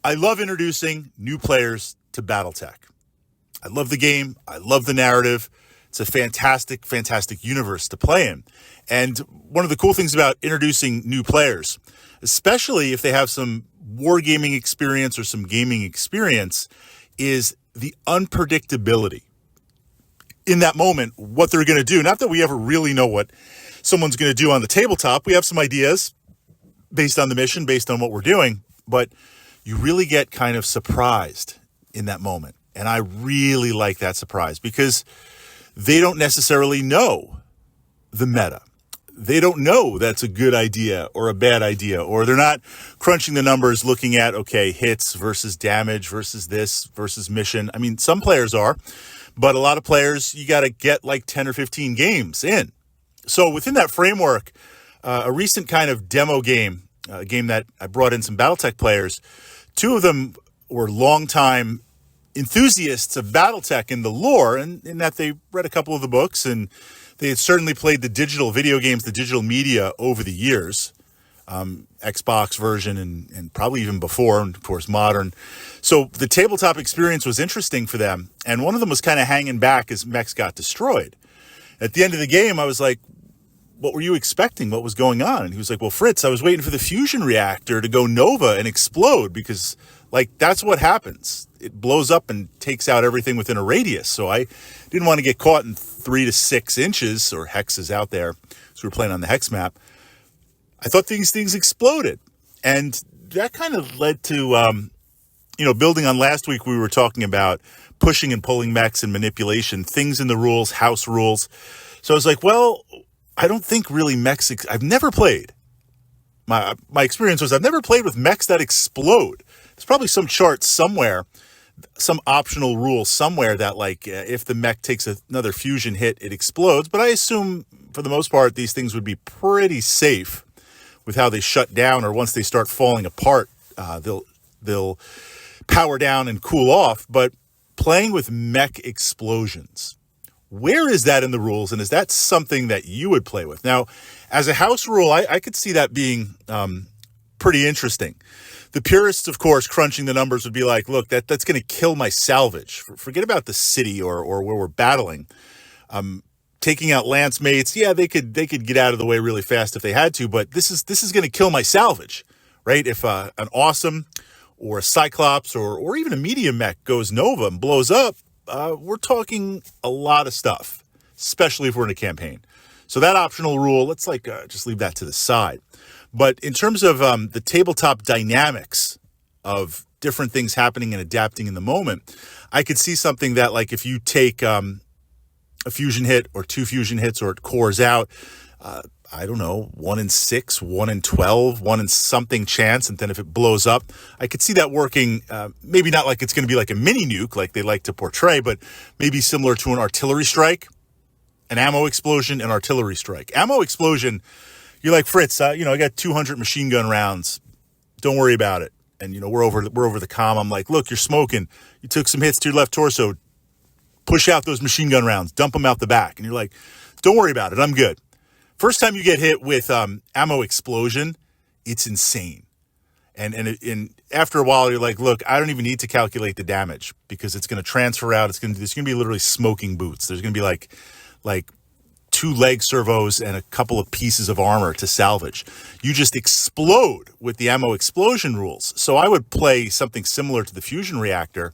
I love introducing new players to Battletech. I love the game. I love the narrative. It's a fantastic, fantastic universe to play in. And one of the cool things about introducing new players, especially if they have some wargaming experience or some gaming experience, is the unpredictability. In that moment, what they're going to do. Not that we ever really know what someone's going to do on the tabletop. We have some ideas based on the mission, based on what we're doing, but you really get kind of surprised in that moment. And I really like that surprise because they don't necessarily know the meta. They don't know that's a good idea or a bad idea, or they're not crunching the numbers looking at, okay, hits versus damage versus this versus mission. I mean, some players are, but a lot of players, you got to get like 10 or 15 games in. So within that framework, a recent kind of demo game, a game that I brought in some Battletech players, two of them were longtime enthusiasts of Battletech and the lore, and in that they read a couple of the books, and they had certainly played the digital video games, the digital media over the years, Xbox version and probably even before, and of course modern. So the tabletop experience was interesting for them, and one of them was kind of hanging back as mechs got destroyed. At the end of the game, I was like, what were you expecting? What was going on? And he was like, well, Fritz, I was waiting for the fusion reactor to go nova and explode because, like, that's what happens. It blows up and takes out everything within a radius. So I didn't want to get caught in 3 to 6 inches or hexes out there. So we're playing on the hex map. I thought these things exploded. And that kind of led to, building on last week, we were talking about pushing and pulling mechs and manipulation, things in the rules, house rules. So I was like, well, I don't think really mechs, I've never played. My experience was I've never played with mechs that explode. There's probably some chart somewhere, some optional rule somewhere that, like, if the mech takes another fusion hit, it explodes. But I assume, for the most part, these things would be pretty safe with how they shut down, or once they start falling apart, they'll power down and cool off. But playing with mech explosions, where is that in the rules, and is that something that you would play with? Now, as a house rule, I could see that being pretty interesting. The purists, of course, crunching the numbers would be like, look, that's going to kill my salvage. Forget about the city or where we're battling. Taking out lance mates, yeah, they could get out of the way really fast if they had to, but this is going to kill my salvage, right? If an awesome or a cyclops or even a medium mech goes nova and blows up, we're talking a lot of stuff, especially if we're in a campaign. So that optional rule, let's just leave that to the side. But in terms of the tabletop dynamics of different things happening and adapting in the moment, I could see something that, like, if you take a fusion hit or 2 fusion hits, or it cores out, I don't know, 1 in 6, 1 in 12, 1 in something chance, and then if it blows up, I could see that working, maybe not like it's going to be like a mini nuke like they like to portray, but maybe similar to an artillery strike, an ammo explosion, an artillery strike. Ammo explosion, you're like, Fritz, I got 200 machine gun rounds. Don't worry about it. And, we're over the comm. I'm like, look, you're smoking. You took some hits to your left torso. Push out those machine gun rounds. Dump them out the back. And you're like, don't worry about it. I'm good. First time you get hit with ammo explosion, it's insane. And after a while, you're like, look, I don't even need to calculate the damage because it's going to transfer out. There's going to be literally smoking boots. There's going to be like 2 leg servos and a couple of pieces of armor to salvage. You just explode with the ammo explosion rules. So I would play something similar to the fusion reactor.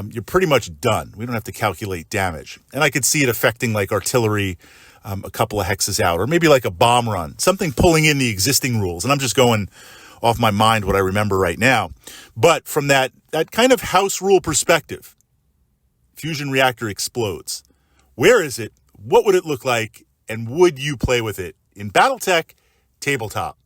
You're pretty much done. We don't have to calculate damage. And I could see it affecting like artillery, a couple of hexes out, or maybe like a bomb run, something pulling in the existing rules. And I'm just going off my mind what I remember right now. But from that kind of house rule perspective, fusion reactor explodes. Where is it? What would it look like? And would you play with it in Battletech tabletop?